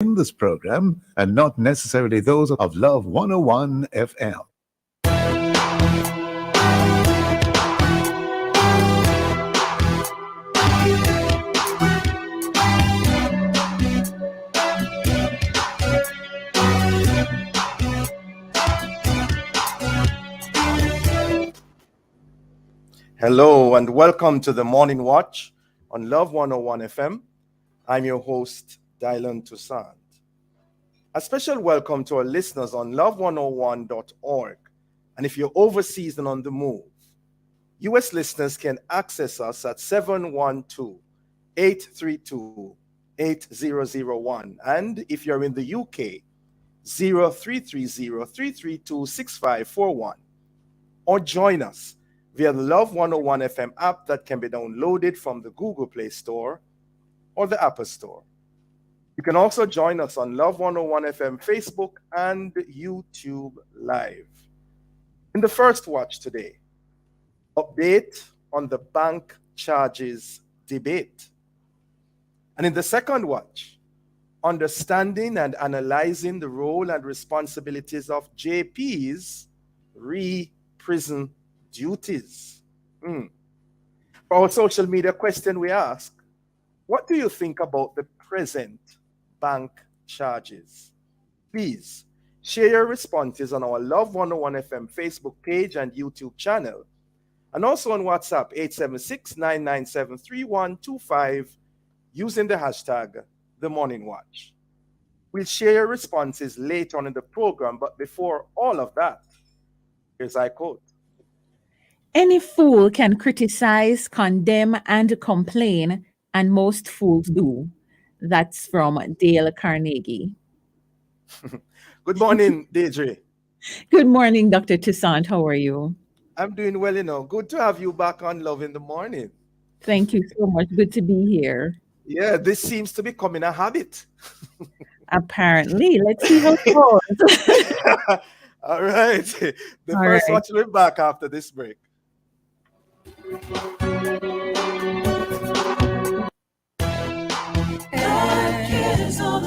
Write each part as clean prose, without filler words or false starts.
in this program and not necessarily those of Love 101 FM. Hello and welcome to the Morning Watch on Love 101 FM. I'm your host, Dylan Toussaint. A special welcome to our listeners on love101.org. And if you're overseas and on the move, U.S. listeners can access us at 712-832-8001. And if you're in the UK, 0330-332-6541. Or join us via the Love 101 FM app that can be downloaded from the Google Play Store or the Apple Store. You can also join us on Love 101 FM Facebook and YouTube Live. In the first watch today, update on the bank charges debate. And in the second watch, understanding and analyzing the role and responsibilities of JP's re-prison duties. For our social media question, we ask, what do you think about the present bank charges? Please share your responses on our Love 101 FM Facebook page and YouTube channel, and also on WhatsApp 876-997-3125 using the hashtag The Morning Watch. We'll share your responses later on in the program, but before all of that, here's our quote. Any fool can criticize, condemn, and complain, and most fools do. That's from Dale Carnegie. Good morning, Deidre. Good morning, Dr. Toussaint. How are you? I'm doing well, Good to have you back on Love in the Morning. Thank you so much. Good to be here. Yeah, this seems to be becoming a habit. Apparently. Let's see how it goes. All right. The first watch will be back after this break.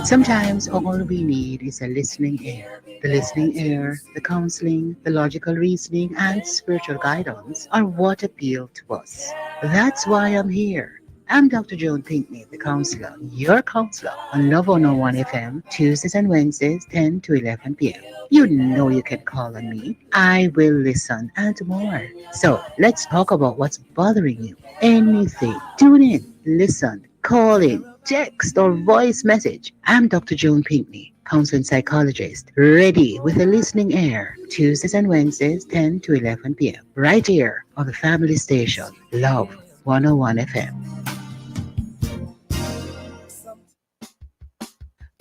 Sometimes all we need is a listening ear. The listening ear, the counseling, the logical reasoning, and spiritual guidance are what appeal to us. That's why I'm here. I'm Dr. Joan Pinkney, the counselor, your counselor on Love 101 FM, Tuesdays and Wednesdays, 10 to 11 p.m. You know you can call on me. I will listen and more. So let's talk about what's bothering you. Anything. Tune in, listen, call in, text or voice message. I'm Dr. Joan Pinkney, counseling psychologist, ready with a listening ear. Tuesdays and Wednesdays, 10 to 11 p.m. Right here on the family station, Love 101 FM.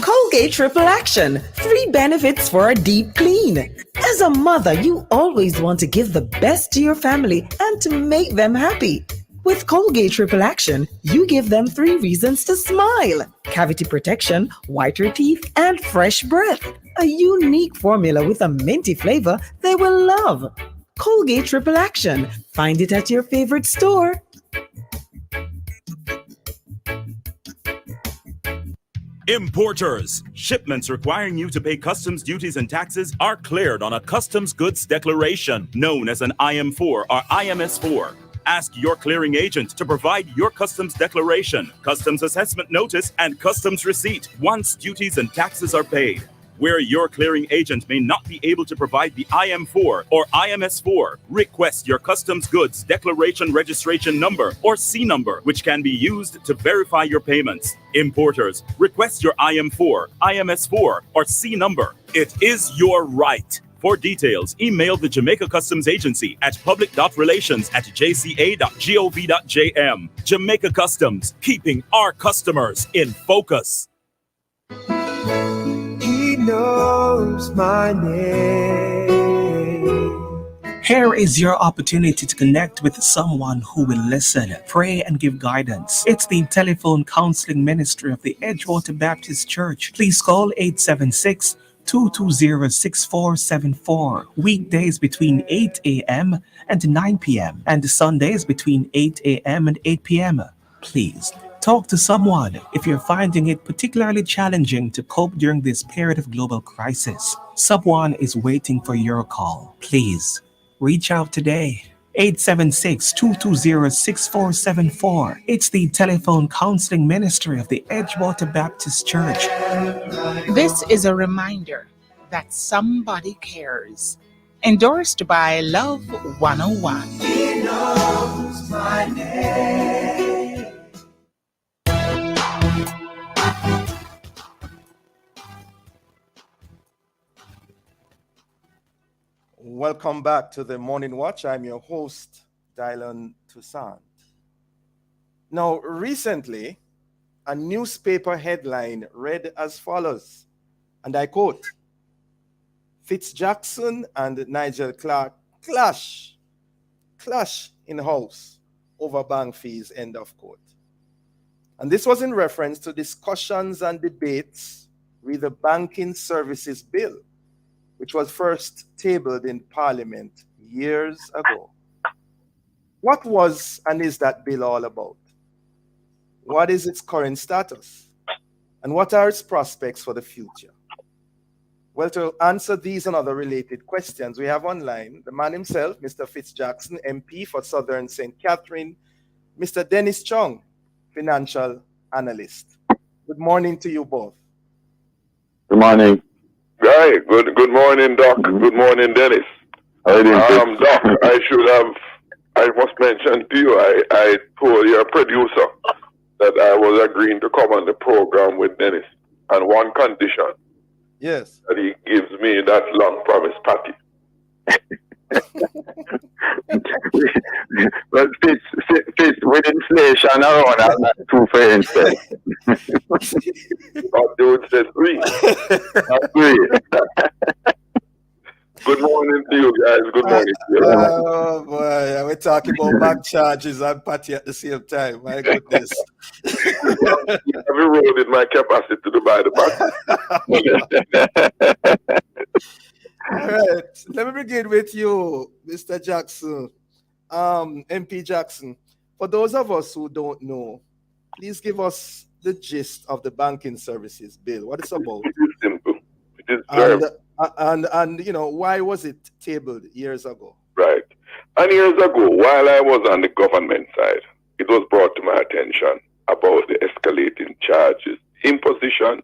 Colgate Triple Action. 3 benefits for a deep clean. As a mother, you always want to give the best to your family and to make them happy. With Colgate Triple Action, you give them 3 reasons to smile. Cavity protection, whiter teeth, and fresh breath. A unique formula with a minty flavor they will love. Colgate Triple Action. Find it at your favorite store. Importers. Shipments requiring you to pay customs duties and taxes are cleared on a customs goods declaration known as an IM4 or IMS4. Ask your clearing agent to provide your customs declaration, customs assessment notice, and customs receipt once duties and taxes are paid. Where your clearing agent may not be able to provide the IM4 or IMS4, request your customs goods declaration registration number or C number, which can be used to verify your payments. Importers, request your IM4, IMS4, or C number. It is your right. For details, email the Jamaica Customs Agency at public.relations@jca.gov.jm. Jamaica Customs, keeping our customers in focus. He knows my name. Here is your opportunity to connect with someone who will listen, pray, and give guidance. It's the telephone counseling ministry of the Edgewater Baptist Church. Please call 876-220-6474. Weekdays between 8 a.m. and 9 p.m. and Sundays between 8 a.m. and 8 p.m. Please Talk to someone if you're finding it particularly challenging to cope during this period of global crisis. Someone is waiting for your call. Please reach out today. 876-220-6474. It's the Telephone Counseling Ministry of the Edgewater Baptist Church. This is a reminder that somebody cares. Endorsed by Love 101. He knows my name. Welcome back to the Morning Watch. I'm your host, Dylan Toussaint. Now, recently, a newspaper headline read as follows, and I quote, Fitzjackson and Nigel Clark clash in house over bank fees, end of quote. And this was in reference to discussions and debates with the Banking Services Bill, which was first tabled in Parliament years ago. What was and is that bill all about? What is its current status? And what are its prospects for the future? Well, to answer these and other related questions, we have online the man himself, Mr. Fitzjackson, MP for Southern St. Catherine, Mr. Dennis Chung, financial analyst. Good morning to you both. Good morning. Right. Good morning, Doc. Good morning, Dennis. Doc, I must mention to you, I told your producer that I was agreeing to come on the program with Dennis on one condition. Yes. That he gives me that long promised patty. But Fitz, with inflation around, I'm not 2 for instance. But dude said 3. Not 3. Good morning to you guys. Good morning to you. Oh boy, we're talking about bank charges and patty at the same time. My goodness. Every road in my capacity to buy the patty. All right, let me begin with you, Mr. Jackson, MP Jackson. For those of us who don't know, please give us the gist of the Banking Services Bill. What it's about? It is simple. It is and you know, why was it tabled years ago? Right. And years ago, while I was on the government side, it was brought to my attention about the escalating charges, impositions,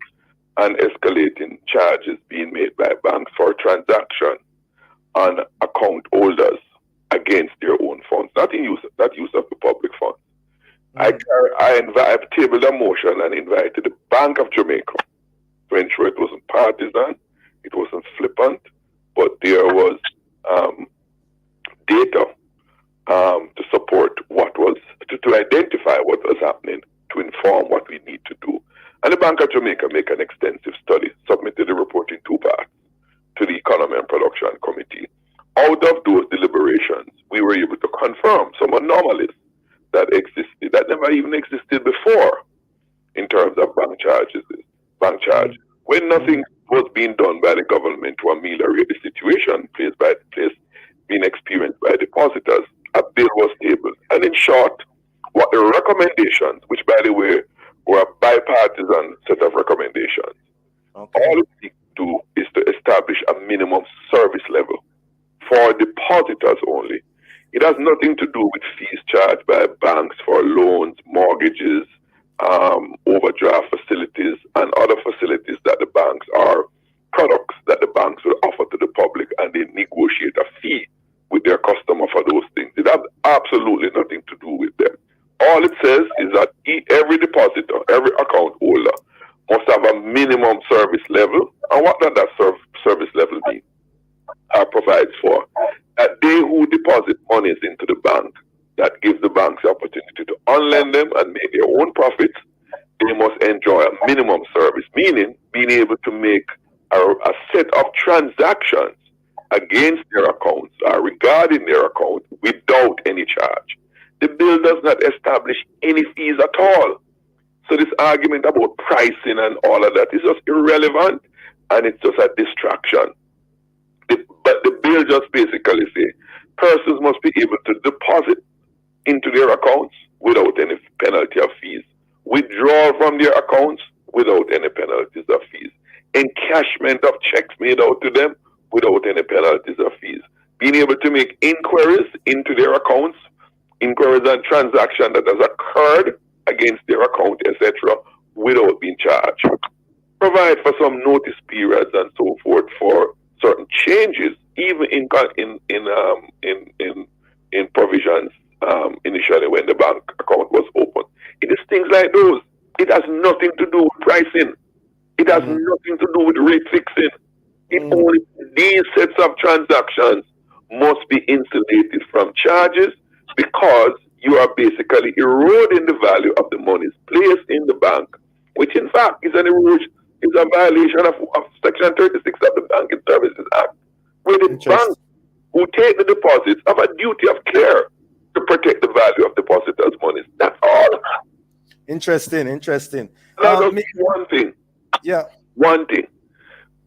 and escalating charges being made by banks for transaction on account holders against their own funds, not use of the public funds. I've tabled a motion and invited the Bank of Jamaica to ensure it wasn't partisan, it wasn't flippant, but there was data to support what was, to identify what was happening, to inform what we need to do. And the Bank of Jamaica make an extensive study, submitted a report in 2 parts to the Economy and Production Committee. Out of those deliberations, we were able to confirm some anomalies that existed, that never even existed before in terms of bank charges. When nothing was being done by the government to ameliorate the situation being experienced by depositors, a bill was tabled. And in short, what the recommendations, which by the way were a bipartisan set of recommendations, all it seeks to do is to establish a minimum service level for depositors only. It has nothing to do with fees charged by banks for loans, mortgages, overdraft facilities, and other facilities that the banks are products that the banks will offer to the public, and they negotiate a fee with their customer for those things. It has absolutely nothing to do with them. All it says is that every depositor, every account holder must have a minimum service level. And what does that service level mean? Provides for that they who deposit monies into the bank, that gives the banks the opportunity to unlend them and make their own profits, they must enjoy a minimum service, meaning being able to make a set of transactions against their accounts or regarding their account without any charge. The bill does not establish any fees at all. So this argument about pricing and all of that is just irrelevant, and it's just a distraction. But the bill just basically says persons must be able to deposit into their accounts without any penalty of fees withdrawal from their accounts without any penalties or fees, encashment of checks made out to them without any penalties or fees, being able to make inquiries into their accounts, inquiries on transaction that has occurred against their account, etc., without being charged. Provide for some notice periods and so forth for certain changes, even in provisions initially when the bank account was open. It is things like those. It has nothing to do with pricing. It has nothing to do with rate fixing. It only these sets of transactions must be insulated from charges because you are basically eroding the value of the monies placed in the bank, which in fact is an erosion, is a violation of Section 36 of the Banking Services Act, where the banks who take the deposits have a duty of care to protect the value of depositors' monies. That's all. Interesting. Now, one thing. Yeah. One thing.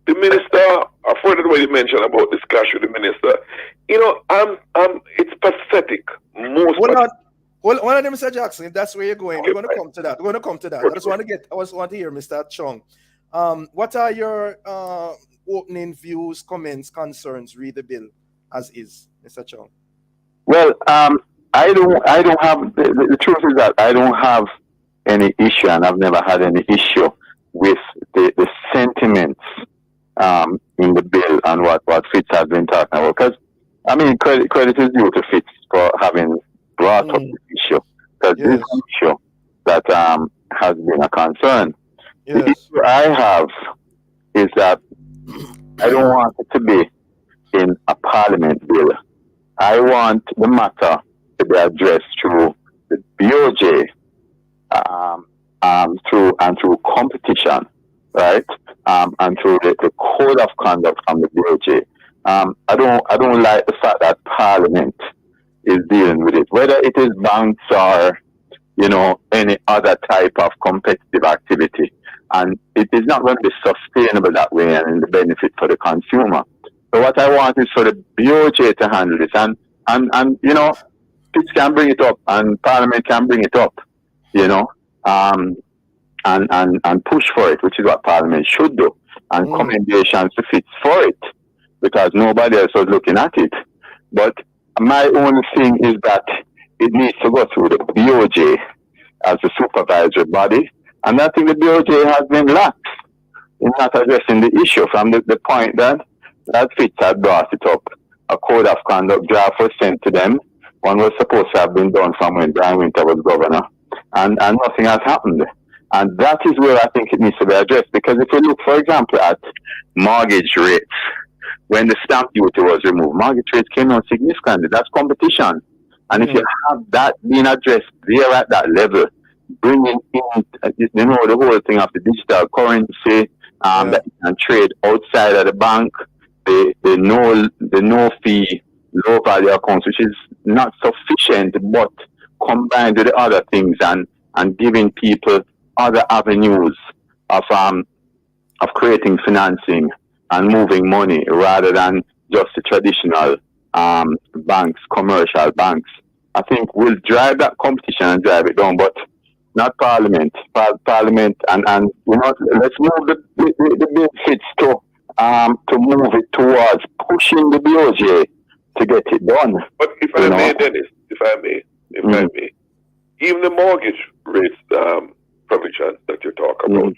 The minister, further to what you mentioned about this clash with the minister, it's pathetic. Hold on, Mr. Jackson. If that's where you're going, we're going to come to that. I just want to hear Mr. Chung. What are your opening views, comments, concerns? Read the bill as is, Mr. Chung. Well, I don't have the truth is that I don't have any issue, and I've never had any issue with the sentiments in the bill and what Fitz has been talking about. Because I mean, credit is due to Fitz for having brought up this issue, because this is an issue that has been a concern. The issue I have is that I don't want it to be in a parliament bill. I want the matter to be addressed through the BOJ, through competition, right? And through the code of conduct from the BOJ. I don't like the fact that Parliament is dealing with it, whether it is banks or any other type of competitive activity, and it is not going to be sustainable that way and in the benefit for the consumer. So what I want is for the BOJ to handle this, and Fitz can bring it up and Parliament can bring it up, and push for it, which is what Parliament should do, and commendations to Fitz for it, because nobody else was looking at it. But my only thing is that it needs to go through the BOJ as the supervisory body, and I think the BOJ has been lax in not addressing the issue from the point that Fitz had brought it up. A code of conduct draft was sent to them. One was supposed to have been done from when Brian Winter was governor, and nothing has happened. And that is where I think it needs to be addressed, because if you look, for example, at mortgage rates, when the stamp duty was removed, mortgage rates came down significantly. That's competition. And if you have that being addressed there at that level, bringing in, the whole thing of the digital currency that you can trade outside of the bank, the no fee, low value accounts, which is not sufficient, but combined with the other things and giving people other avenues of creating financing and moving money rather than just the traditional banks, commercial banks, I think will drive that competition and drive it down, but not Parliament. Parliament and let's move the benefits to move it towards pushing the BOJ to get it done. But if I may, Dennis, if I may, even the mortgage rates provisions that you're talking about,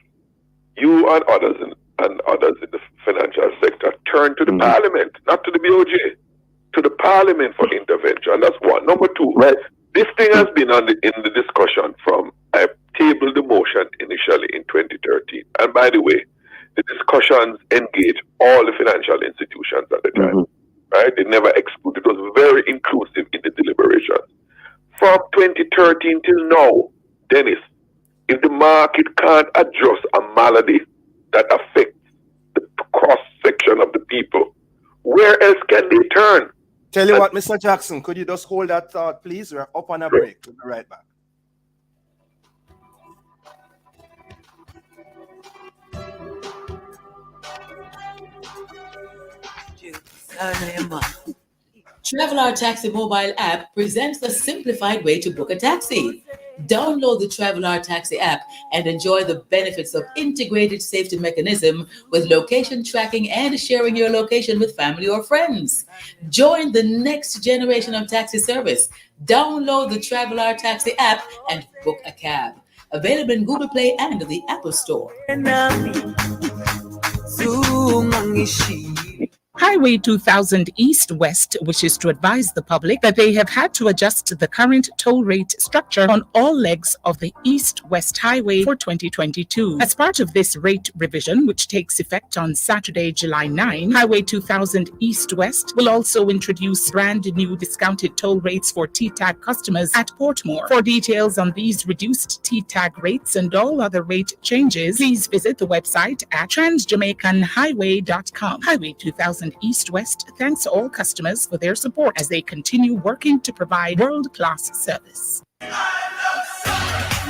you and others in the financial sector turn to the Parliament, not to the BOJ, to the Parliament for intervention. That's one. Number two, this thing has been in the discussion from I tabled the motion initially in 2013. And by the way, the discussions engaged all the financial institutions at the time. Right? They never excluded. It was very inclusive in the deliberations. From 2013 till now, Dennis, if the market can't adjust a malady that affects the cross-section of the people, where else can they turn? Tell you what, Mr. Jackson, could you just hold that thought, please? We're up on a break. We'll be right back. Traveler Taxi mobile app presents a simplified way to book a taxi. Download the Traveler Taxi app and enjoy the benefits of integrated safety mechanism with location tracking and sharing your location with family or friends. Join the next generation of taxi service. Download the Traveler Taxi app and book a cab. Available in Google Play and the Apple Store. Highway 2000 East-West wishes to advise the public that they have had to adjust the current toll rate structure on all legs of the East-West Highway for 2022. As part of this rate revision, which takes effect on Saturday, July 9, Highway 2000 East-West will also introduce brand new discounted toll rates for T-Tag customers at Portmore. For details on these reduced T-Tag rates and all other rate changes, please visit the website at transjamaicanhighway.com. Highway 2000 East-West thanks all customers for their support as they continue working to provide world-class service.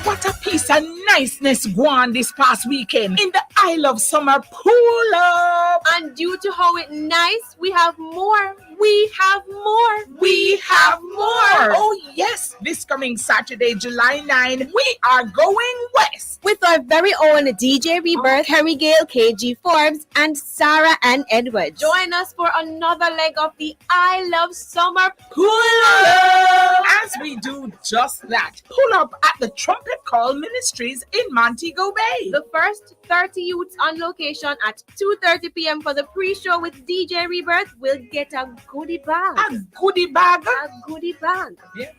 What a piece of niceness gone this past weekend in the I Love Summer Pool Up. And due to how it nice, we have more. We have more. We have more. Oh yes, this coming Saturday, July 9, we are going west with our very own DJ Rebirth, Harry Gale, KG Forbes, and Sarah Ann Edwards. Join us for another leg of the I Love Summer Pull Up. As we do just that, pull up at the Trumpet Call Ministries in Montego Bay. The first 30 youths on location at 2:30 p.m. for the pre-show with DJ Rebirth will get a goodie bag. A goodie bag? A goodie bag. Yes.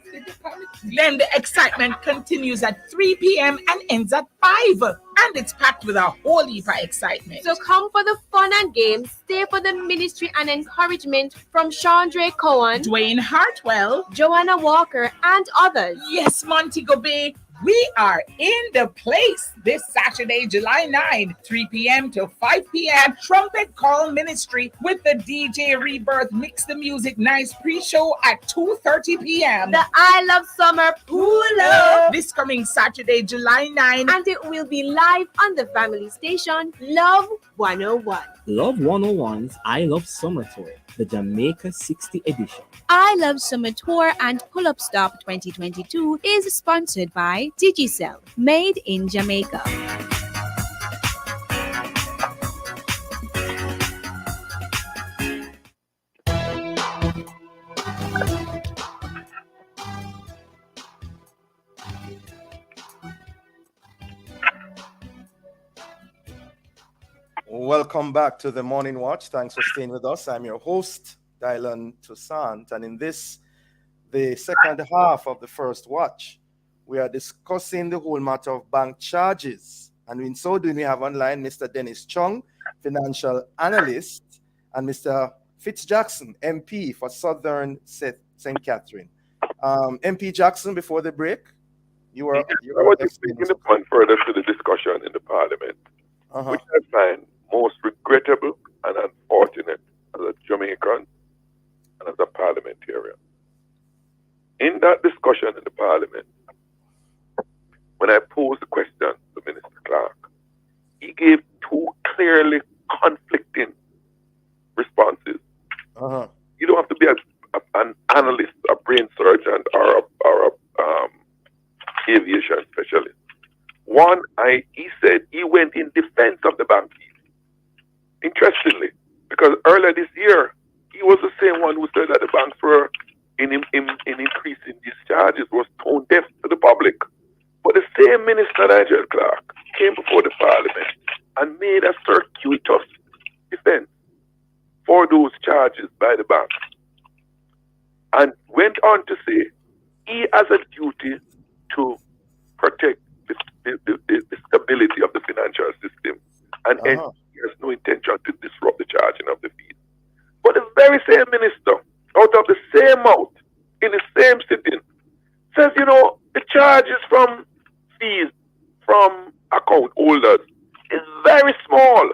Then the excitement continues at 3 p.m. and ends at 5. And it's packed with a whole heap of excitement. So come for the fun and games, stay for the ministry and encouragement from Chandra Cohen, Dwayne Hartwell, Joanna Walker, and others. Yes, Montego Bay, we are in the place this Saturday, July 9, 3 p.m. to 5 p.m. Trumpet Call Ministry with the DJ Rebirth Mix the Music Nice pre-show at 2:30 p.m. The I Love Summer Pool Up this coming Saturday, July 9. And it will be live on the family station, Love 101. Love 101's I Love Summer Tour, the Jamaica 60 edition. I Love Summer Tour and Pull Up Stop 2022 is sponsored by Digicel, made in Jamaica. Welcome back to the Morning Watch. Thanks for staying with us. I'm your host, Dylan Toussaint, and in this, the second half of the first watch, we are discussing the whole matter of bank charges. And in so doing, we have online Mr. Dennis Chung, financial analyst, and Mr. Fitz Jackson, MP for Southern St. Catherine. MP Jackson, before the break, you were... I was just taking the point further to the discussion in the Parliament, which I find most regrettable and unfortunate as a Jamaican and as a parliamentarian. In that discussion in the Parliament, when I posed the question to Minister Clark, he gave two clearly conflicting responses. You don't have to be an analyst, a brain surgeon, or a aviation specialist. One, he said he went in defense of the bank fees. Interestingly, because earlier this year, he was the same one who said that the banks were in increasing these charges, was tone deaf to the public. But the same Minister Nigel Clark came before the Parliament and made a circuitous defense for those charges by the banks, and went on to say he has a duty to protect the stability of the financial system, and he has no intention to disrupt the charging of the fees. But the very same minister, out of the same mouth, in the same sitting, says, the charges from fees from account holders is very small.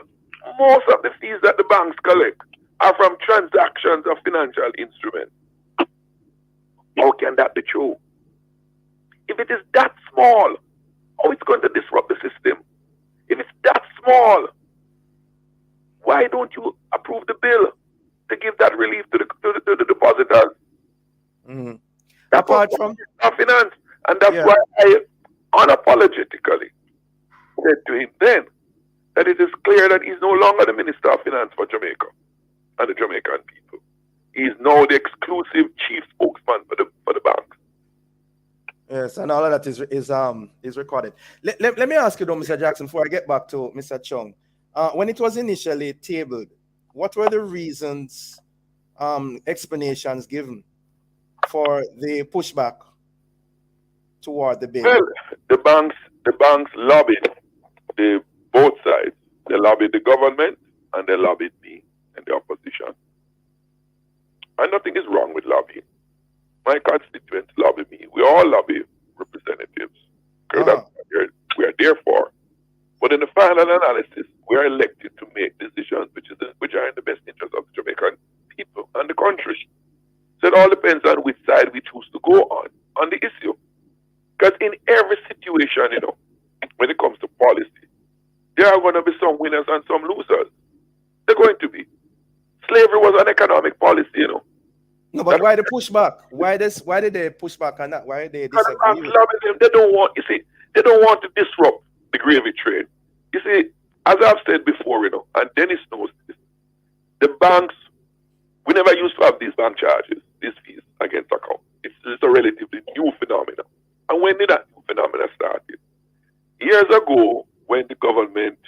Most of the fees that the banks collect are from transactions of financial instruments. How can that be true? If it is that small, how it's going to disrupt the system? If it's that small, why don't you approve the bill to give that relief to the depositors? Apart from finance, And that's why I unapologetically said to him then that it is clear that he's no longer the Minister of Finance for Jamaica and the Jamaican people. He is now the exclusive chief spokesman for the bank. Yes, and all of that is recorded. Let me ask you though, Mr. Jackson, before I get back to Mr. Chung. When it was initially tabled, what were the reasons, explanations given for the pushback toward the bill? Well, the banks lobbied both sides. They lobbied the government and they lobbied me and the opposition. And nothing is wrong with lobbying. My constituents lobby me. We all lobby representatives. Because that's what we are there for. But in the final analysis, we are elected to make decisions which are in the best interest of the Jamaican people and the country. So it all depends on which side we choose to go on the issue. Because in every situation, when it comes to policy, there are going to be some winners and some losers. They're going to be. Slavery was an economic policy, No, but why the pushback? Why did they push back on that? Why did they disagree? They don't want to disrupt the gravy trade. You see, as I've said before, and Dennis knows this, the banks, we never used to have these bank charges, these fees against accounts. It's a relatively new phenomenon. And when did that new phenomenon started? Years ago, when the government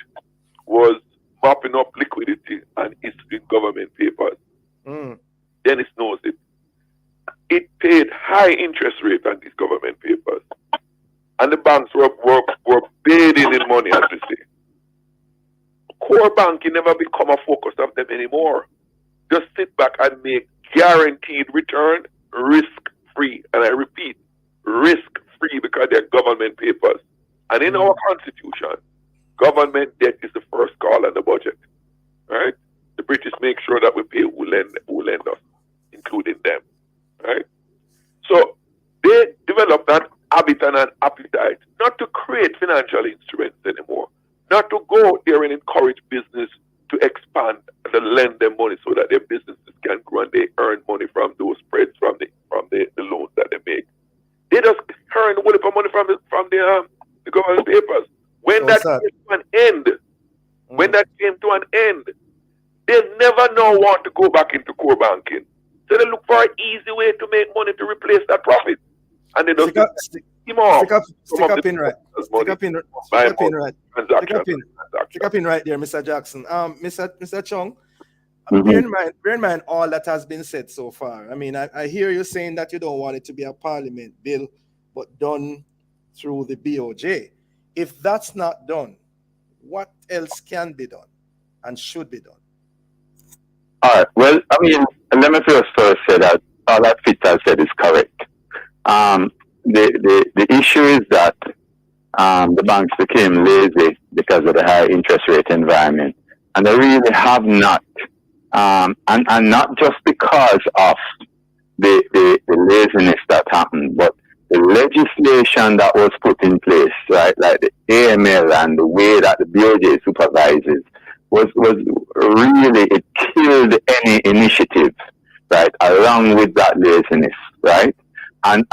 was mopping up liquidity and issuing government papers, Dennis knows it. It paid high interest rate on these government papers. And the banks were bathing in money, as we say. Core banking never become a focus of them anymore. Just sit back and make guaranteed return, risk-free. And I repeat, risk-free, because they're government papers. And in our constitution, government debt is the first call on the budget. Right? The British make sure that we pay who lend us, including them. Right? So they developed that habit and an appetite not to create financial instruments anymore, not to go there and encourage business to expand and lend them money so that their businesses can grow and they earn money from those spreads from the loans that they make. They just earn money from the government papers. When that came to an end, they never now want to go back into core banking. So they look for an easy way to make money to replace that profit. And they don't stick up in right there, Mr. Jackson. Mr. Chung, bear in mind all that has been said so far. I mean, I hear you saying that you don't want it to be a parliament bill, but done through the BOJ. If that's not done, what else can be done and should be done? All right. Well, I mean, let me first say that all that Fitz has said is correct. The issue is that the banks became lazy because of the high interest rate environment, and they really have not, and not just because of the laziness that happened, but the legislation that was put in place, right, like the AML and the way that the BOJ supervises, was really, it killed any initiative, right, along with that laziness, right? And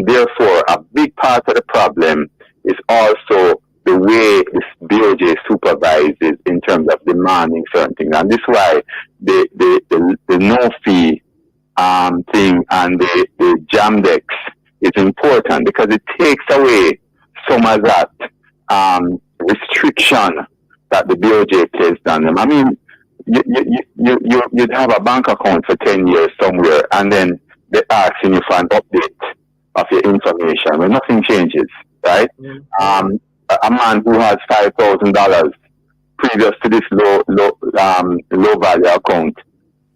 therefore, a big part of the problem is also the way this BOJ supervises in terms of demanding certain things. And this is why the no fee thing and the Jamdex is important, because it takes away some of that restriction that the BOJ placed on them. I mean, you'd have a bank account for 10 years somewhere, and then they're asking you for an update of your information when nothing changes, right? A man who has $5,000 previous to this low value account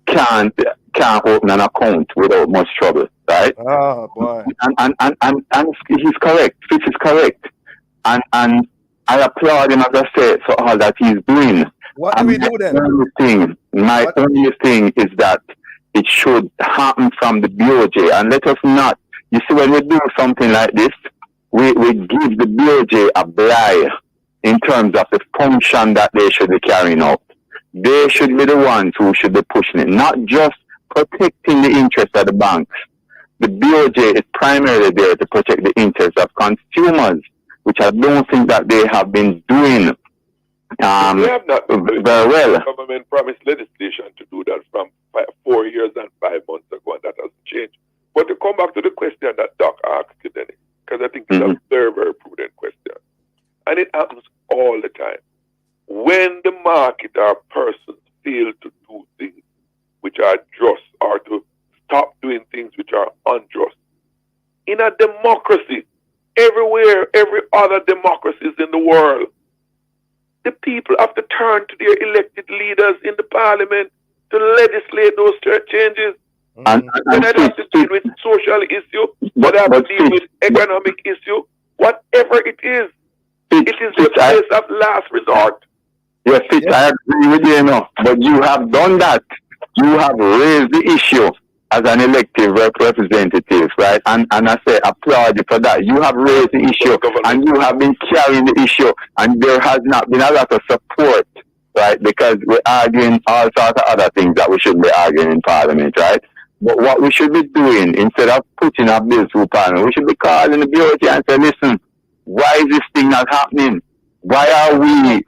can't open an account without much trouble, right? Oh boy! And he's correct. Fitz is correct, and I applaud him, as I said, for all that he's doing. What do we do then? My only thing is that it should happen from the BOJ, and let us not. You see, when we do something like this, we give the BOJ a blight in terms of the function that they should be carrying out. They should be the ones who should be pushing it, not just protecting the interests of the banks, the BOJ is primarily there to protect the interests of consumers, which I don't think that they have been doing They have not very well. The government promised legislation to do that from 4 years and 5 months ago, and that has changed. But to come back to the question that Doc asked you, Dennis, because I think it's a very, very prudent question. And it happens all the time. When the market or persons fail to do things which are just, or to stop doing things which are unjust. In a democracy, everywhere, every other democracies in the world, the people have to turn to their elected leaders in the parliament to legislate those changes. And Whether they have to deal with social issue, whether they have to deal with economic issue, whatever it is the place of last resort. Yes, I agree with you, but you have done that. You have raised the issue as an elected representative, right? And I say applaud you for that. You have raised the issue and you have been carrying the issue, and there has not been a lot of support, right? Because we're arguing all sorts of other things that we shouldn't be arguing in Parliament, right? But what we should be doing, instead of putting a bill through Parliament, we should be calling the BOT and say, listen, why is this thing not happening? Why are you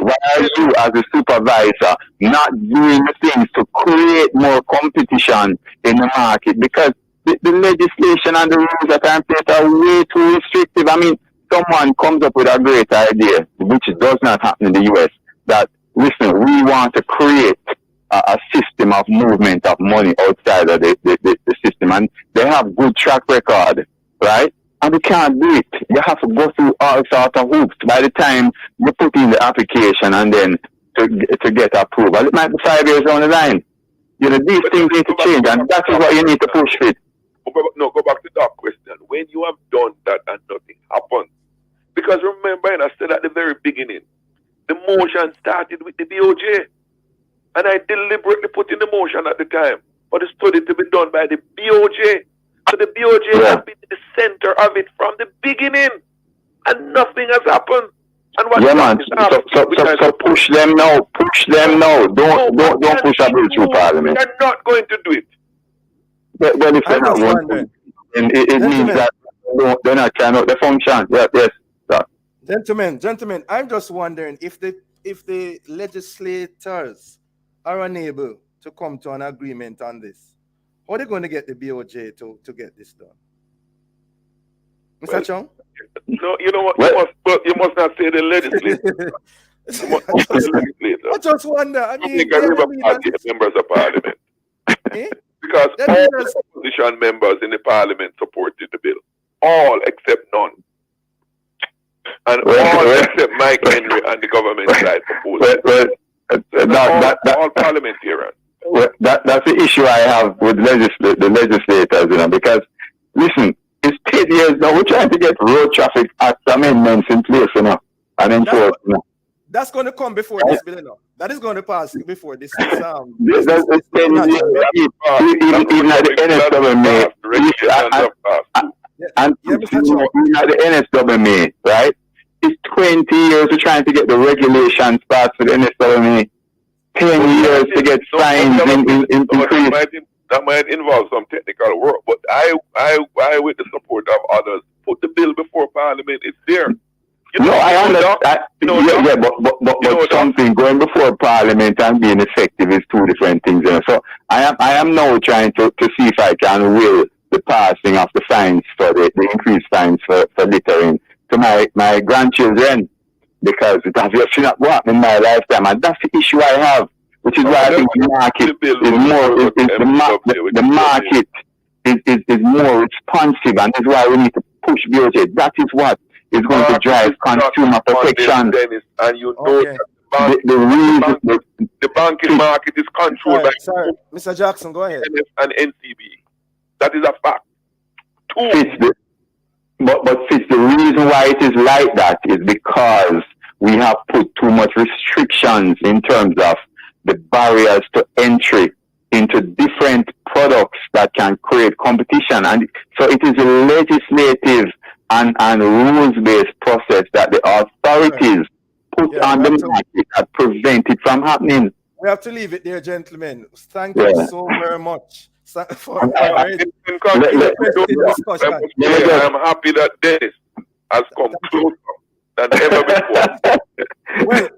as a supervisor not doing the things to create more competition in the market? Because the legislation and the rules that are in place are way too restrictive. I mean, someone comes up with a great idea, which does not happen in the US, that, listen, we want to create a system of movement of money outside of the system. And they have good track record, right? And we can't do it. You have to go through all sorts of hoops by the time you put in the application and then to get approval. It might be 5 years down the line. These things need to change, and that is what you need to push with. No, go back to that question. When you have done that and nothing happens, because remember, and I said at the very beginning, the motion started with the BOJ, and I deliberately put in the motion at the time for the study to be done by the BOJ. So the BOJ has been the center of it from the beginning, and nothing has happened. And what so push them now. Push them now. Don't push a bill through Parliament. They're not going to do it. Well, if they're not going to, it means that they're not carrying out the function. Yes. Gentlemen, I'm just wondering if the legislators are unable to come to an agreement on this, how are they going to get the BOJ to get this done? Mr. Chong? No, you know what? You must not say the legislature. I just wonder. I mean, members of Parliament. Because all the opposition members in the Parliament supported the bill. All except none. And all except Mike Henry and the government side proposed. All parliamentarians. Well, that's the issue I have with the legislators, because, listen, it's 10 years now. We're trying to get Road Traffic Act amendments in place, and enforce. That's going to come before this bill, That is going to pass before this. Even at the NSWMA, even at the NSWMA, right? It's 20 years we're trying to get the regulations passed for the NSWMA. 10 years to get fines increased. That might involve some technical work, but I, with the support of others, put the bill before Parliament. It's there. I understand. But something going before Parliament and being effective is two different things. So I am now trying to see if I can will the passing of the fines for the increased fines for littering to my grandchildren, because it has just not worked in my lifetime, and that's the issue I have, which is why I think the market is more. The market is more responsive, and that's why we need to push BOJ. That is what is going to drive consumer protection. And you know that the banking market is controlled by Mr. Jackson. Go ahead. And NCB. That is a fact. But Fitz, the reason why it is like that is because we have put too much restrictions in terms of the barriers to entry into different products that can create competition. And so it is a legislative and rules-based process that the authorities put on the market that prevent it from happening. We have to leave it there, gentlemen. Thank you so very much for a very interesting discussion. I'm happy that Dennis has come closer than ever before. Well,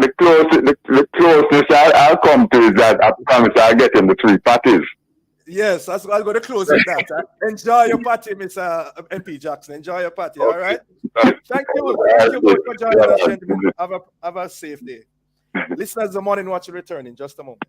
the closest I'll come to is that I promise I'll get him the 3 parties. Yes, that's what I'm going to close with that. Enjoy your party, Mr. MP Jackson. Enjoy your party, all right? Thank you. Thank you both for joining us, gentlemen. Have a safe day. Listeners, the Morning Watch will return in just a moment.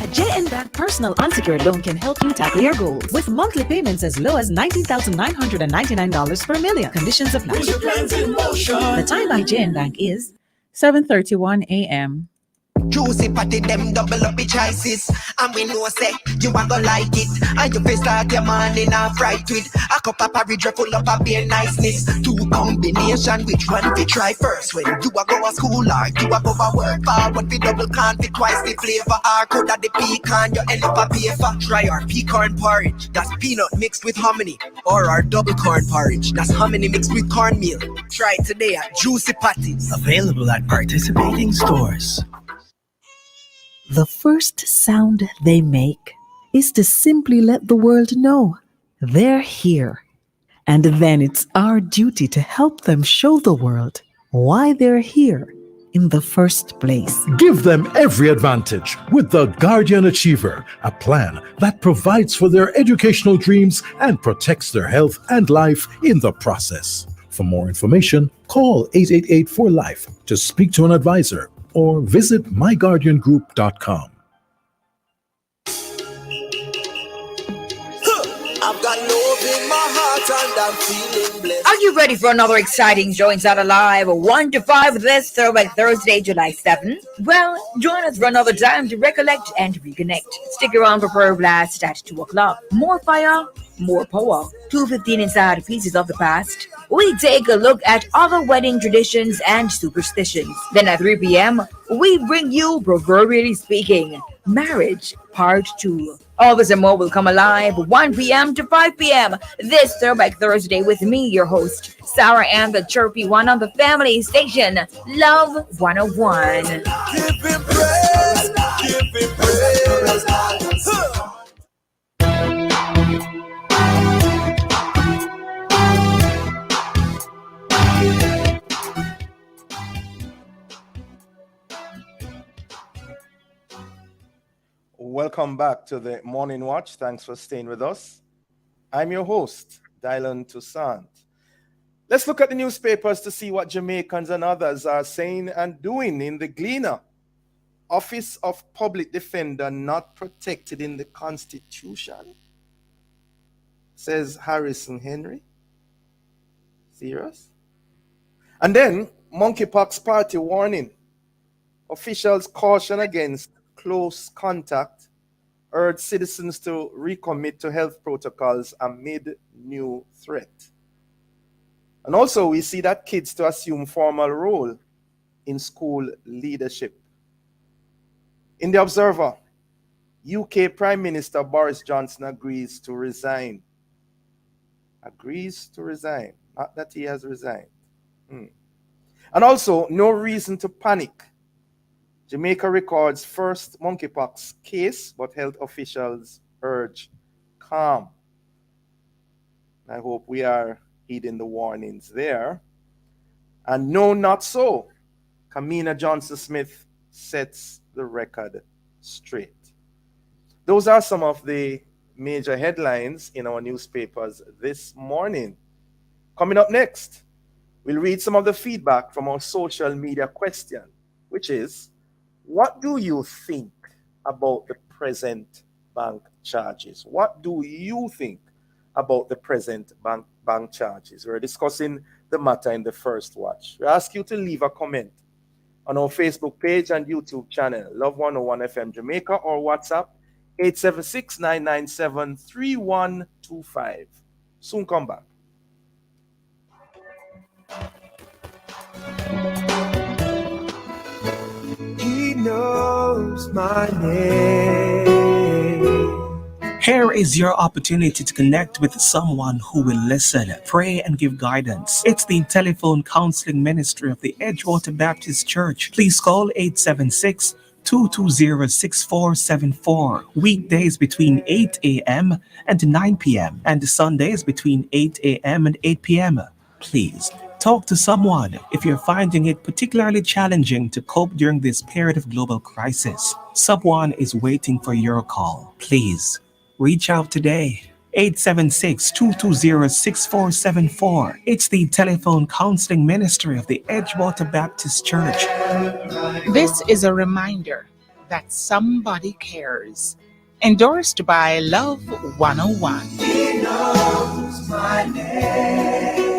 A JN Bank personal unsecured loan can help you tackle your goals with monthly payments as low as $19,999 per million. Conditions apply. The time by JN Bank is 7:31 a.m. Juicy patty them double up the choices. And we know say you want to like it. And you face start your morning off right with a cup of porridge full of a beer niceness. 2 combination, which one we try first? When you a go to school or you a go to work, forward we double can't be twice the flavor. Or could have the pecan you end up a pay for. Try our pecan porridge, that's peanut mixed with hominy. Or our double corn porridge, that's hominy mixed with cornmeal. Try it today at Juicy Patties. Available at participating stores. The first sound they make is to simply let the world know they're here. And then it's our duty to help them show the world why they're here in the first place. Give them every advantage with the Guardian Achiever, a plan that provides for their educational dreams and protects their health and life in the process. For more information, call 888-4LIFE to speak to an advisor or visit myguardiangroup.com. I've got love in my heart and I'm feeling blessed. Are you ready for another exciting show inside Alive 1 to 5 this Throwback Thursday, July 7th? Well, join us for another time to recollect and reconnect. Stick around for Prayer Blast at 2 o'clock. More fire, more power. 2:15 inside Pieces of the Past. We take a look at other wedding traditions and superstitions. Then at 3 p.m., we bring you, proverbially speaking, Marriage Part 2. All this and more will come alive 1 p.m. to 5 p.m. this Throwback Thursday with me, your host, Sarah Ann, the chirpy one on the family station, Love 101. Give him praise, give him praise. Welcome back to the Morning Watch. Thanks for staying with us. I'm your host, Dylan Toussaint. Let's look at the newspapers to see what Jamaicans and others are saying and doing in the Gleaner. Office of Public Defender not protected in the Constitution, says Harrison Henry. Serious? And then, monkeypox party warning. Officials caution against close contact, urge citizens to recommit to health protocols amid new threat. And also, we see that kids to assume formal role in school leadership. In the Observer, UK Prime Minister Boris Johnson agrees to resign. Agrees to resign, not that he has resigned. And also, no reason to panic. Jamaica records first monkeypox case, but health officials urge calm. I hope we are heeding the warnings there. And no, not so. Kamina Johnson-Smith sets the record straight. Those are some of the major headlines in our newspapers this morning. Coming up next, we'll read some of the feedback from our social media question, which is, what do you think about the present bank charges? What do you think about the present bank charges? We're discussing the matter in the first watch. We ask you to leave a comment on our Facebook page and YouTube channel, Love 101 FM Jamaica, or WhatsApp 876-997-3125. Soon come back. He knows my name. Here is your opportunity to connect with someone who will listen, pray, and give guidance. It's the telephone counseling ministry of the Edgewater Baptist Church. Please call 876 220-6474. Weekdays between 8 a.m. and 9 p.m. and Sundays between 8 a.m. and 8 p.m. Please talk to someone if you're finding it particularly challenging to cope during this period of global crisis. Someone is waiting for your call. Please reach out today. 876-220-6474. It's the telephone counseling ministry of the Edgewater Baptist Church. This is a reminder that somebody cares. Endorsed by Love 101. He knows my name.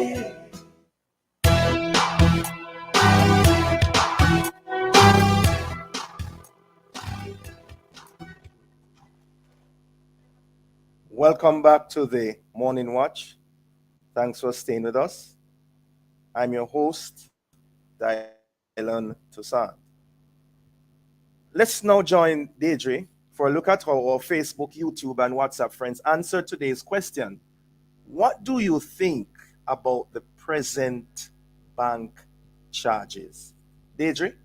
Welcome back to the Morning Watch. Thanks for staying with us. I'm your host, Dylan Toussaint. Let's now join Deidre for a look at how our Facebook, YouTube, and WhatsApp friends answer today's question. What do you think about the present bank charges? Deidre?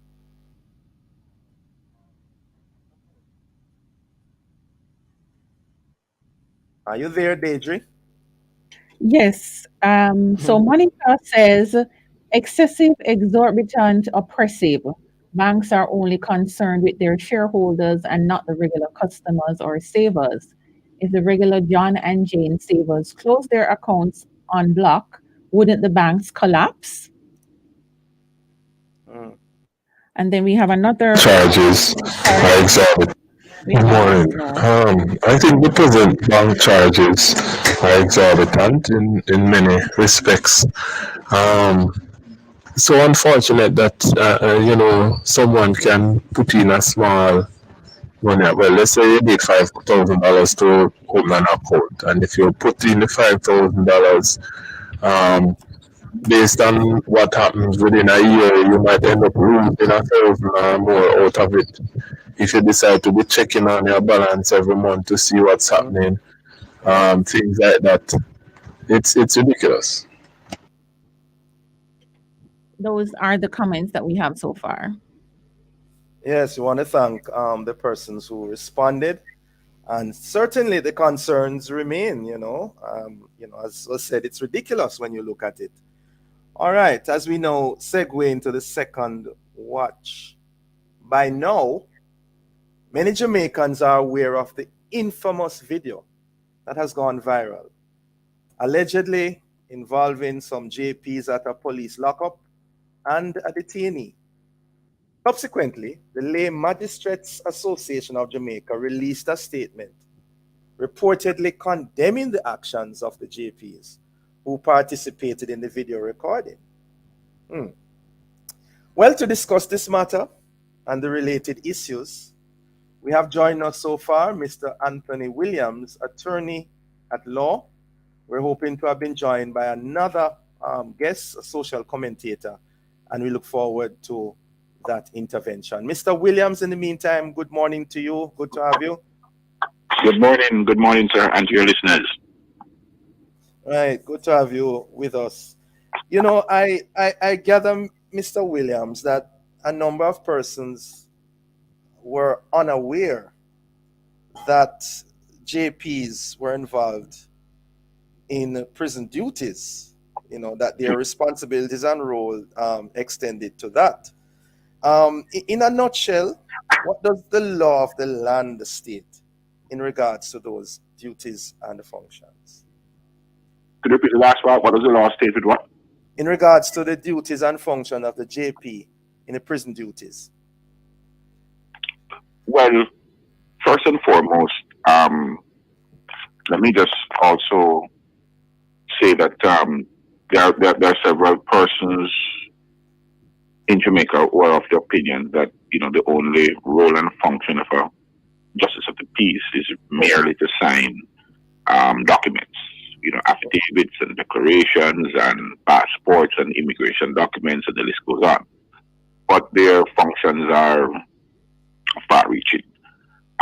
Are you there, Deidre? Yes. So Monica says excessive, exorbitant, oppressive. Banks are only concerned with their shareholders and not the regular customers or savers. If the regular John and Jane savers close their accounts on block, wouldn't the banks collapse? And then we have another charges are exorbitant. Good morning. I think the present bank charges are exorbitant in many respects. So unfortunate that someone can put in a small money. Well, let's say you need $5,000 to open an account, and if you put in the $5,000, based on what happens within a year, you might end up losing $1,000 or more out of it. If you decide to be checking on your balance every month to see what's happening, things like that, it's ridiculous. Those are the comments that we have so far. Yes, we want to thank the persons who responded, and certainly the concerns remain. As I said, it's ridiculous when you look at it. All right, as we now segue into the second watch. By now, many Jamaicans are aware of the infamous video that has gone viral, allegedly involving some JPs at a police lockup and a detainee. Subsequently, the Lay Magistrates Association of Jamaica released a statement reportedly condemning the actions of the JPs who participated in the video recording. Well, to discuss this matter and the related issues, we have joined us so far Mr. Anthony Williams, attorney at law. We're hoping to have been joined by another guest, a social commentator, and we look forward to that intervention. Mr. Williams, in the meantime, good morning to you. Good to have you. Good morning, sir, and to your listeners. Right, good to have you with us. I gather, Mr. Williams, that a number of persons were unaware that JPs were involved in prison duties, that their responsibilities and role extended to that. In a nutshell, what does the law of the land state in regards to those duties and functions? Could you repeat the last part? What does the law state with what? In regards to the duties and function of the JP in the prison duties. Well, first and foremost, let me just also say that there are several persons in Jamaica who are of the opinion that the only role and function of a justice of the peace is merely to sign documents, affidavits and declarations and passports and immigration documents, and the list goes on. But their functions are far-reaching.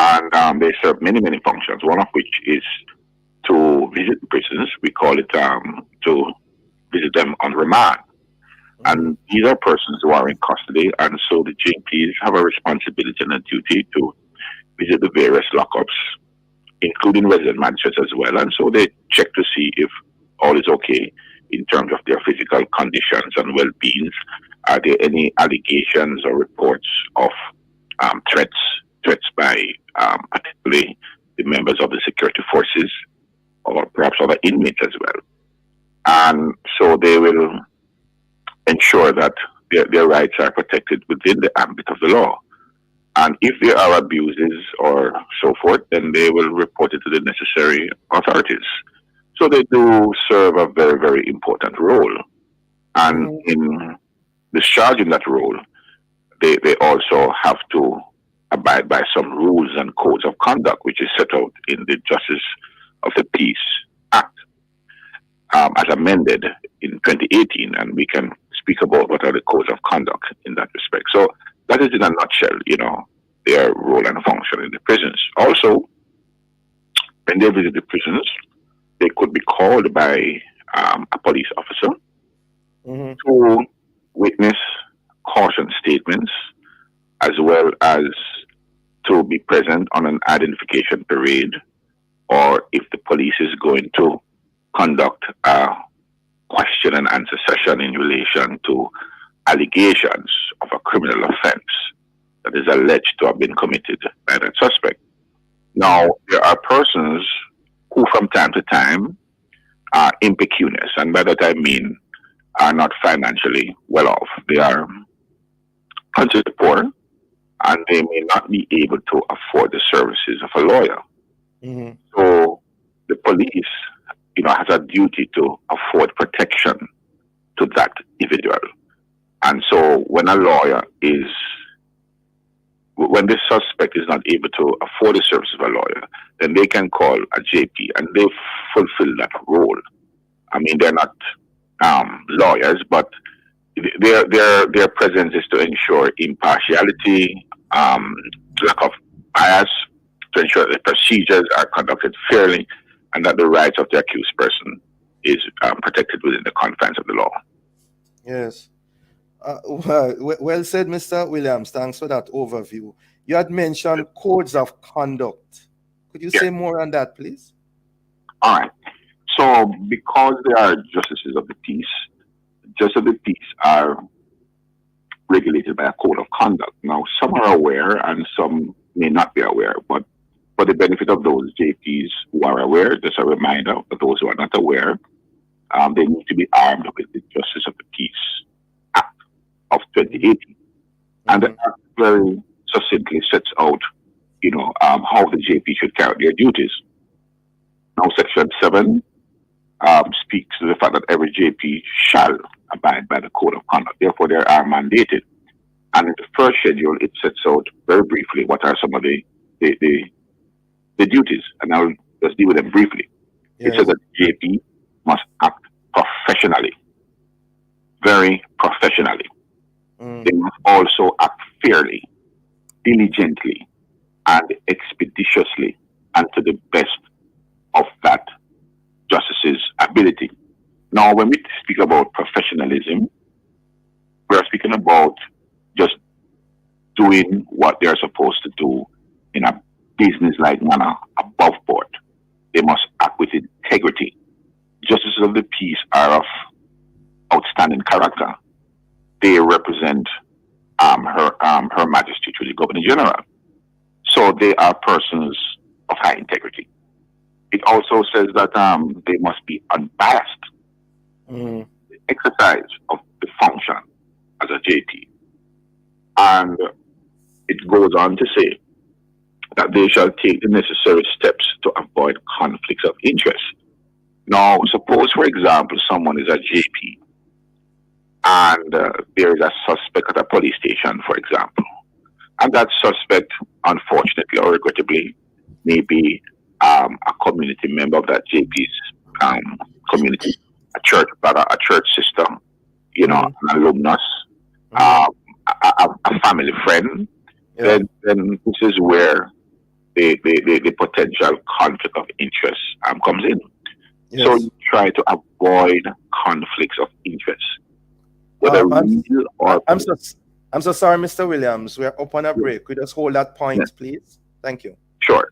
and they serve many, many functions, one of which is to visit the prisons. We call it to visit them on remand. And these are persons who are in custody, and so the JPs have a responsibility and a duty to visit the various lockups, including resident magistrates as well. And so they check to see if all is okay in terms of their physical conditions and well-being. Are there any allegations or reports of threats by particularly the members of the security forces or perhaps other inmates as well? And so they will ensure that their rights are protected within the ambit of the law. And if there are abuses or so forth, then they will report it to the necessary authorities. So they do serve a very, very important role. And in discharging that role, they also have to abide by some rules and codes of conduct, which is set out in the Justice of the Peace Act, as amended in 2018. And we can speak about what are the codes of conduct in that respect. So that is in a nutshell, their role and function in the prisons. Also, when they visit the prisons, they could be called by a police officer to witness caution statements, as well as to be present on an identification parade, or if the police is going to conduct a question and answer session in relation to allegations of a criminal offense that is alleged to have been committed by that suspect. Now, there are persons who from time to time are impecunious, and by that I mean are not financially well off. They are considered poor, and they may not be able to afford the services of a lawyer. So the police, has a duty to afford protection to that individual. And so when when the suspect is not able to afford the services of a lawyer, then they can call a JP and they fulfill that role. I mean, they're not lawyers, but their presence is to ensure impartiality, lack of bias, to ensure that procedures are conducted fairly, and that the rights of the accused person is protected within the confines of the law. Yes. Well said, Mr. Williams. Thanks for that overview. You had mentioned codes of conduct. Could you say more on that, please? All right. So because they are justices of the peace, justices of the peace are regulated by a code of conduct. Now, some are aware and some may not be aware, but for the benefit of those JPs who are aware, just a reminder for those who are not aware, they need to be armed with the Justice of the Peace Act of 2018. And the act very succinctly sets out, how the JP should carry their duties. Now, Section 7 speaks to the fact that every JP shall abide by the code of conduct. Therefore, they are mandated. And in the first schedule, it sets out very briefly what are some of the duties, and I'll just deal with them briefly. It says that JP must act professionally, very professionally. They must also act fairly, diligently, and expeditiously, and to the best of that justice's ability. Now, when we speak about professionalism, we are speaking about just doing what they are supposed to do in a business-like manner above board. They must act with integrity. Justices of the peace are of outstanding character. They represent Her Majesty to the Governor General. So they are persons of high integrity. It also says that they must be unbiased. The exercise of the function as a JP. And it goes on to say that they shall take the necessary steps to avoid conflicts of interest. Now, suppose, for example, someone is a JP and there is a suspect at a police station, for example, and that suspect, unfortunately or regrettably, may be a community member of that JP's community, a church brother, a church sister, an alumnus, a family friend. Then this is where the potential conflict of interest comes in. Yes. So you try to avoid conflicts of interest, whether real or I'm so sorry, Mr. Williams. We're up on a break. Could you just hold that point, please? Thank you. Sure.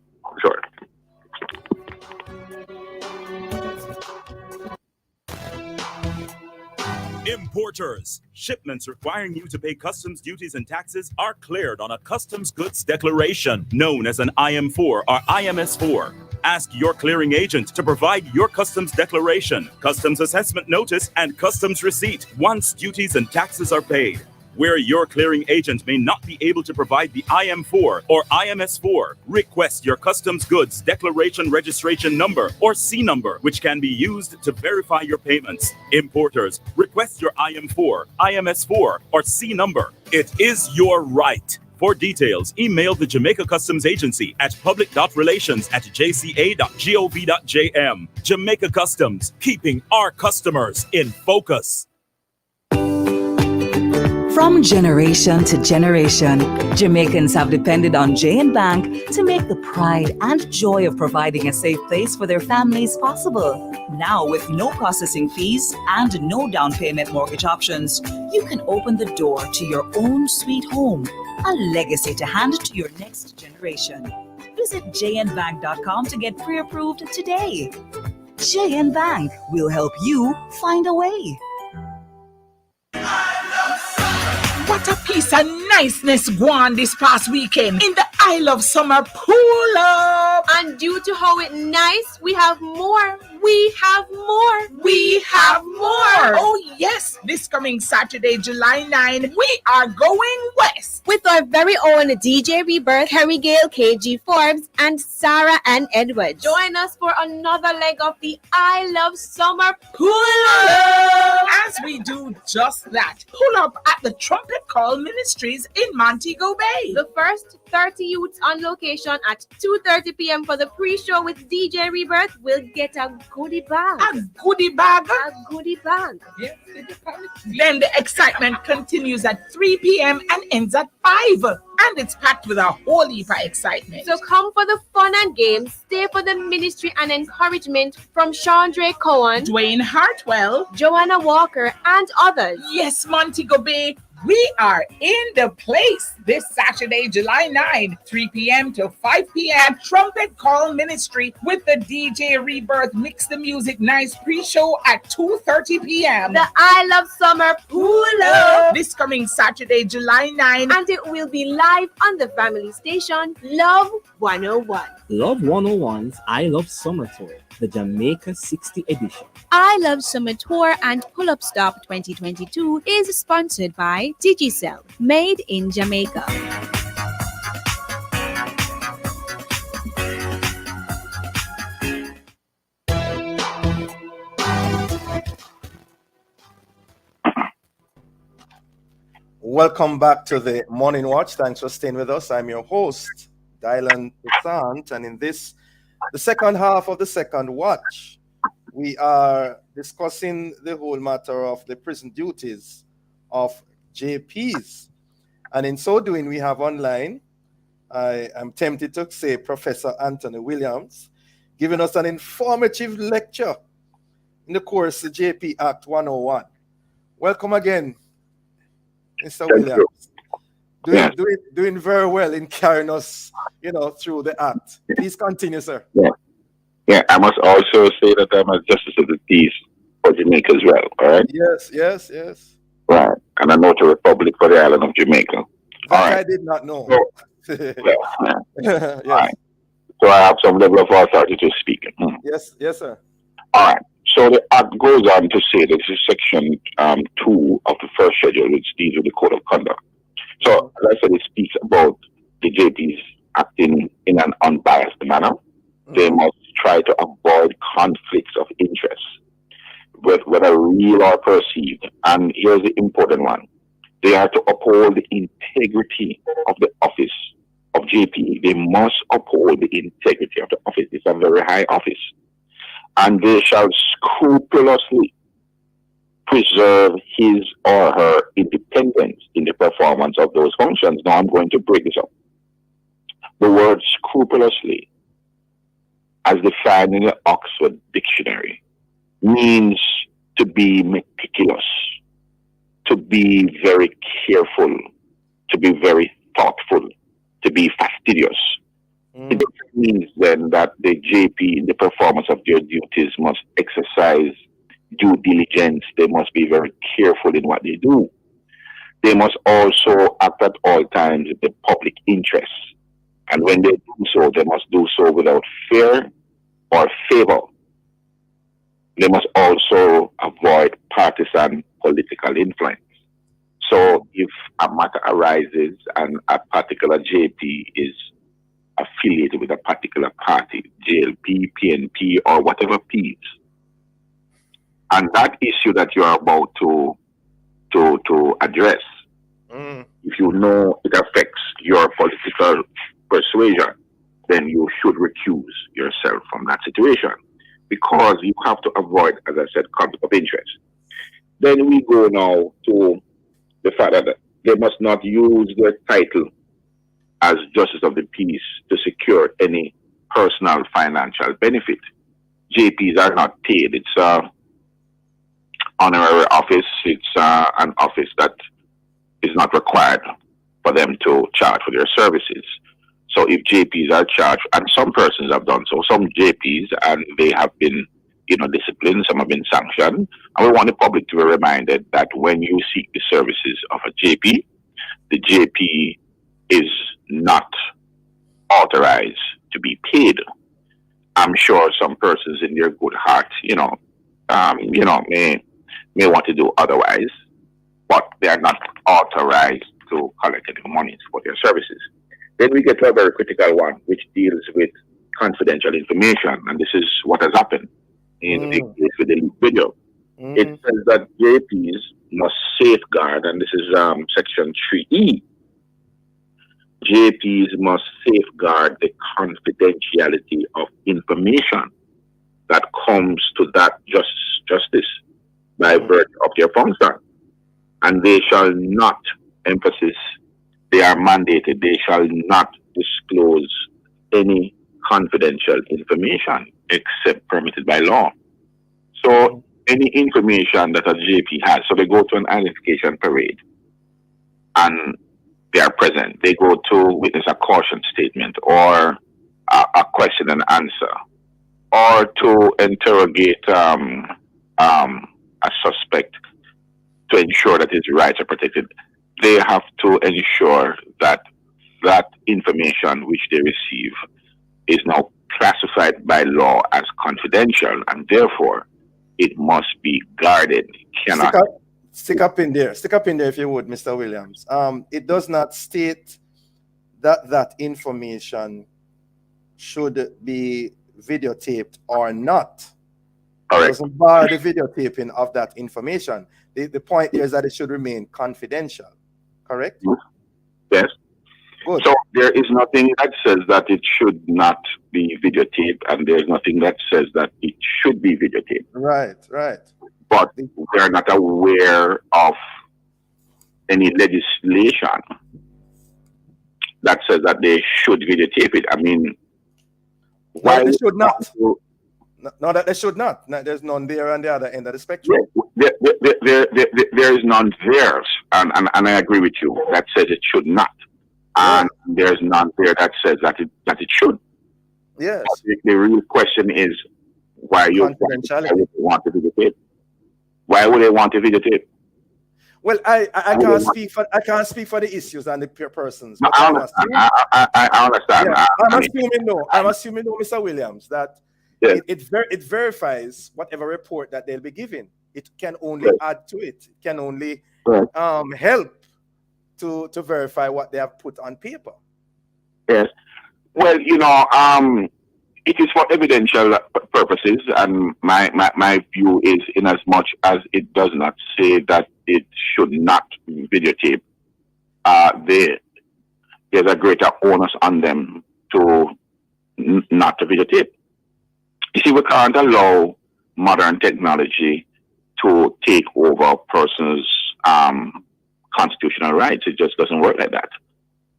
Importers. Shipments requiring you to pay customs duties and taxes are cleared on a customs goods declaration known as an IM4 or IMS4. Ask your clearing agent to provide your customs declaration, customs assessment notice, and customs receipt once duties and taxes are paid. Where your clearing agent may not be able to provide the IM4 or IMS4, request your customs goods declaration registration number or C number, which can be used to verify your payments. Importers, request your IM4, IMS4, or C number. It is your right. For details, email the Jamaica Customs Agency at public.relations@jca.gov.jm. Jamaica Customs, keeping our customers in focus. From generation to generation, Jamaicans have depended on J&B Bank to make the pride and joy of providing a safe place for their families possible. Now, with no processing fees and no down payment mortgage options, you can open the door to your own sweet home, a legacy to hand to your next generation. Visit jnbank.com to get pre-approved today. J&B Bank will help you find a way. What a piece of niceness gone this past weekend in the Isle of Summer Pool Up. And due to how it nice, we have more. We have more. Oh yes, this coming Saturday, July 9, we are going west with our very own DJ Rebirth, Harry Gale, KG Forbes, and Sarah and Edwards. Join us for another leg of the I Love Summer Pull Up, as we do just that. Pull up at the Trumpet Call Ministries in Montego Bay. The first 30 youths on location at 2:30 p.m. for the pre-show with DJ Rebirth will get a goodie bag. A goodie bag? A goodie bag. Yes. Then the excitement continues at 3 p.m. and ends at 5. And it's packed with a whole heap of excitement. So come for the fun and games, stay for the ministry and encouragement from Chandra Cohen, Dwayne Hartwell, Joanna Walker, and others. Yes, Montego Bay, we are in the place this Saturday, July 9, 3 p.m. to 5 p.m. Trumpet Call Ministry with the DJ Rebirth Mix the Music Nice pre-show at 2:30 p.m. The I Love Summer Pool Up this coming Saturday, July 9. And it will be live on the family station, Love 101. Love 101's I Love Summer Tour, the Jamaica 60 edition. I Love Summer Tour and Pull Up Stop 2022 is sponsored by Digicel, made in Jamaica. Welcome back to the Morning Watch. Thanks for staying with us. I'm your host, Dylan Toussaint, and in the second half of the second watch, we are discussing the whole matter of the prison duties of JPs. And in so doing, we have online, I am tempted to say, Professor Anthony Williams, giving us an informative lecture in the course of JP Act 101. Welcome again, Mr. Williams. Doing very well in carrying us, through the act. Please continue, sir. Yeah, I must also say that I'm a justice of the peace for Jamaica as well, all right? Yes. Right, and a notary public for the island of Jamaica. All right. I did not know. Yes. Yes. All right. So I have some level of authority to speak. Yes, sir. All right. So the act goes on to say this is section 2 of the first schedule, which deals with the code of conduct. So, as I said, it speaks about the JPs acting in an unbiased manner. They must try to avoid conflicts of interest, whether real or perceived. And here's the important one. They are to uphold the integrity of the office of JP. They must uphold the integrity of the office. It's a very high office. And they shall scrupulously preserve his or her independence in the performance of those functions. Now I'm going to break this up. The word scrupulously, as defined in the Oxford Dictionary, means to be meticulous, to be very careful, to be very thoughtful, to be fastidious. It means then that the JP, in the performance of their duties, must exercise due diligence. They must be very careful in what they do. They must also act at all times in the public interest. And when they do so, they must do so without fear or favor. They must also avoid partisan political influence. So if a matter arises and a particular JP is affiliated with a particular party, JLP, PNP, or whatever Ps, and that issue that you are about to address, if you know it affects your political persuasion, then you should recuse yourself from that situation, because you have to avoid, as I said, conflict of interest. Then we go now to the fact that they must not use their title as Justice of the Peace to secure any personal financial benefit. JPs are not paid. It's an honorary office. It's an office that is not required for them to charge for their services. So if JPs are charged, and some persons have done so, some JPs, and they have been, disciplined, some have been sanctioned, and we want the public to be reminded that when you seek the services of a JP, the JP is not authorized to be paid. I'm sure some persons in their good heart, may want to do otherwise, but they are not authorized to collect any money for their services. Then we get to a very critical one, which deals with confidential information, and this is what has happened in the case with the leaked video. It says that JPs must safeguard, and this is section 3E. JPs must safeguard the confidentiality of information that comes to that justice by virtue of their function. And they shall not, emphasis, they are mandated, they shall not disclose any confidential information except permitted by law. So any information that a JP has, so they go to an identification parade and they are present. They go to witness a caution statement or a question and answer, or to interrogate a suspect to ensure that his rights are protected. They have to ensure that that information which they receive is now classified by law as confidential, and therefore it must be guarded. Cannot stick up in there if you would, Mr. Williams. It does not state that information should be videotaped or not. It doesn't bar the videotaping of that information. The point is that it should remain confidential. Correct? Yes. Good. So there is nothing that says that it should not be videotaped, and there's nothing that says that it should be videotaped. Right. But they're not aware of any legislation that says that they should videotape it. I mean, why they should not? No, that they should not. No, there's none there on the other end of the spectrum. There is none there, and I agree with you. That says it should not, and there's none there that says that it should. Yes. The real question is why you want to videotape. Why would they want to videotape? Well, I can't speak for the issues and the persons. No, I understand. I understand. Yeah, I'm assuming, Mr. Williams, that it verifies whatever report that they'll be giving. It can only add to it. It can only help to verify what they have put on paper. Yes. Well, it is for evidential purposes, and my view is, in as much as it does not say that it should not videotape, there's a greater onus on them to not to videotape. You see, we can't allow modern technology to take over a person's constitutional rights. It just doesn't work like that.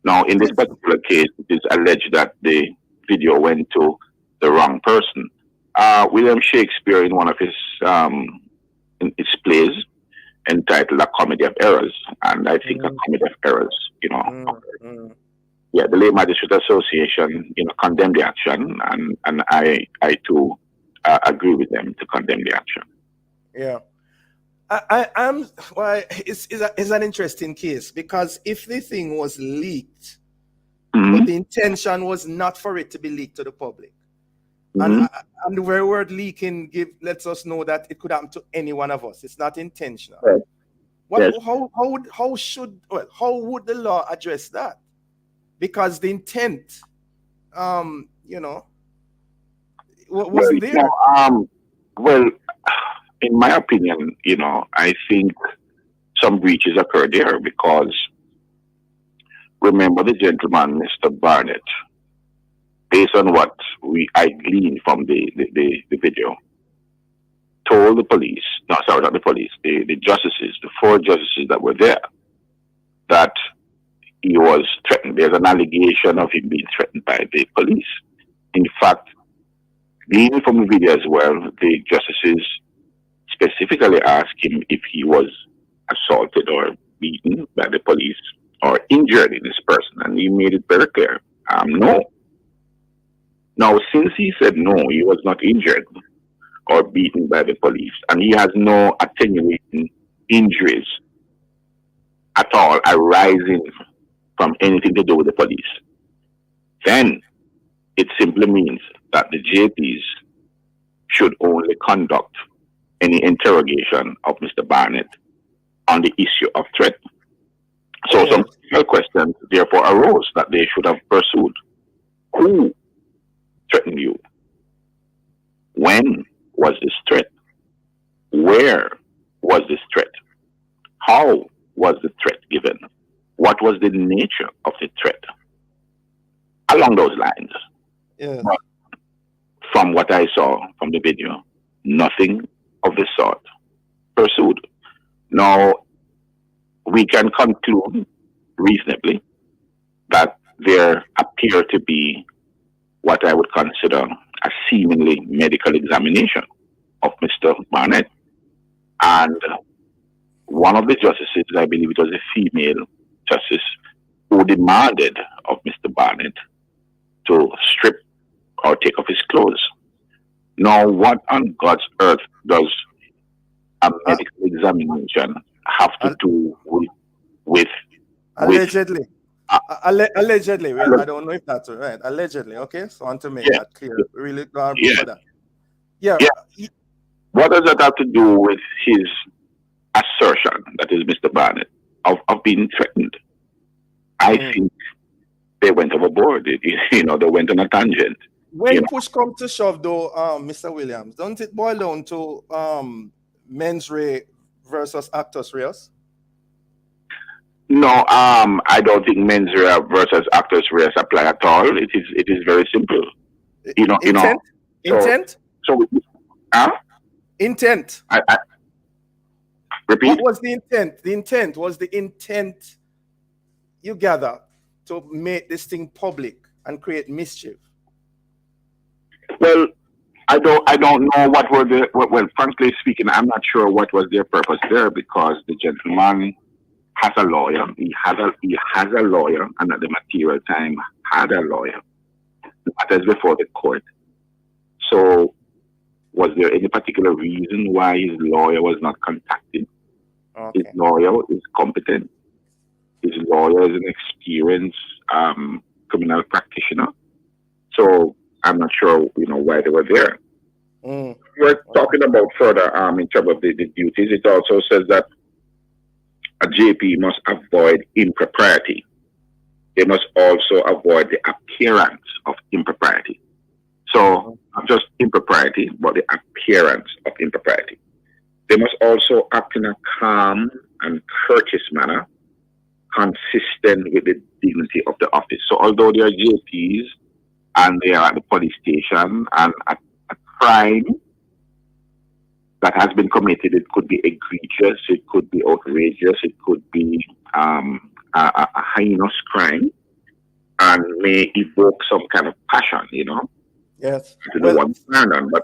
Now, in this particular case, it is alleged that the video went to the wrong person. William Shakespeare, in one of his plays entitled A Comedy of Errors, and I think A Comedy of Errors, yeah, the Late Magistrate Association, condemned the action, and I too agree with them to condemn the action. Yeah. It's an interesting case, because if the thing was leaked, but the intention was not for it to be leaked to the public, and the very word leaking lets us know that it could happen to any one of us. It's not intentional. Right. How would the law address that? Because the intent, wasn't there. Well, in my opinion, I think some breaches occurred there, because remember the gentleman, Mr. Barnett, based on what I gleaned from the video, told the police, not the police, the justices, the 4 justices that were there, that he was threatened. There's an allegation of him being threatened by the police. In fact, gleaning from the video as well, the justices specifically asked him if he was assaulted or beaten by the police or injured in this person, and he made it very clear, no. Now, since he said no, he was not injured or beaten by the police, and he has no attenuating injuries at all arising from anything to do with the police, then it simply means that the JPs should only conduct any interrogation of Mr. Barnett on the issue of threat. So some questions therefore arose that they should have pursued. Who threatened you? When was this threat? Where was this threat? How was the threat given? What was the nature of the threat? Along those lines. Yeah. But from what I saw from the video, nothing of the sort pursued. Now, we can conclude reasonably that there appear to be what I would consider a seemingly medical examination of Mr. Barnett. And one of the justices, I believe it was a female justice, who demanded of Mr. Barnett to strip or take off his clothes. Now, what on God's earth does a medical examination have to do with allegedly? Allegedly, well, I don't know if that's right. Allegedly, okay. So I want to make that clear. Really, for that. Yeah. What does that have to do with his assertion, that is Mr. Barnett, of being threatened? I think they went overboard. They went on a tangent. When push comes to shove, though, Mr. Williams, don't it boil down to mens rea versus actus reus? No, I don't think mens rea versus actus reus apply at all. It is very simple. Intent. Intent. I repeat. What was the intent? The intent was the intent you gather to make this thing public and create mischief. Well, I don't know what were well, frankly speaking, I'm not sure what was their purpose there, because the gentleman has a lawyer. He has a lawyer, and at the material time had a lawyer. The matter is before the court. So, was there any particular reason why his lawyer was not contacted? Okay. His lawyer is competent. His lawyer is an experienced criminal practitioner. So I'm not sure, why they were there. We're talking about further in terms of the duties. It also says that a JP must avoid impropriety. They must also avoid the appearance of impropriety. So not just impropriety, but the appearance of impropriety. They must also act in a calm and courteous manner, consistent with the dignity of the office. So although they are JPs and they are at the police station, and a crime that has been committed, it could be egregious, it could be outrageous, it could be a heinous crime, and may evoke some kind of passion, Yes. to do what we plan on. But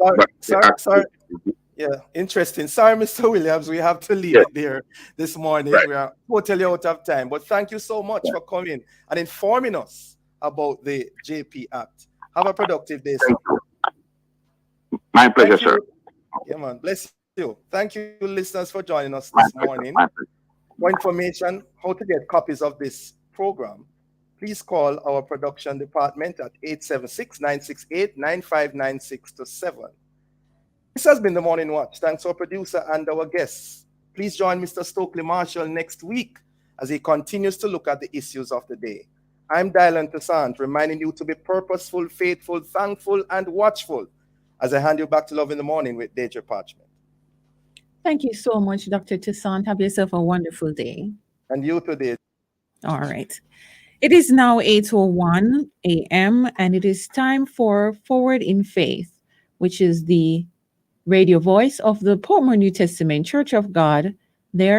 Sorry. Yeah, interesting. Sorry, Mr. Williams, we have to leave it there this morning. Right. We are totally out of time. But thank you so much for coming and informing us about the JP Act. Have a productive day, sir. My pleasure, sir. Yeah, man. Bless you. Thank you, listeners, for joining us this morning. For information, how to get copies of this program, please call our production department at 876-968-9596-7. This has been the Morning Watch. Thanks to our producer and our guests. Please join Mr. Stokely Marshall next week as he continues to look at the issues of the day. I'm Dylan Toussaint, reminding you to be purposeful, faithful, thankful, and watchful as I hand you back to Love in the Morning with Deidre Parchment. Thank you so much, Dr. Toussaint. Have yourself a wonderful day. And you today. All right. It is now 8:01 a.m. and it is time for Forward in Faith, which is the radio voice of the Portmore New Testament Church of God there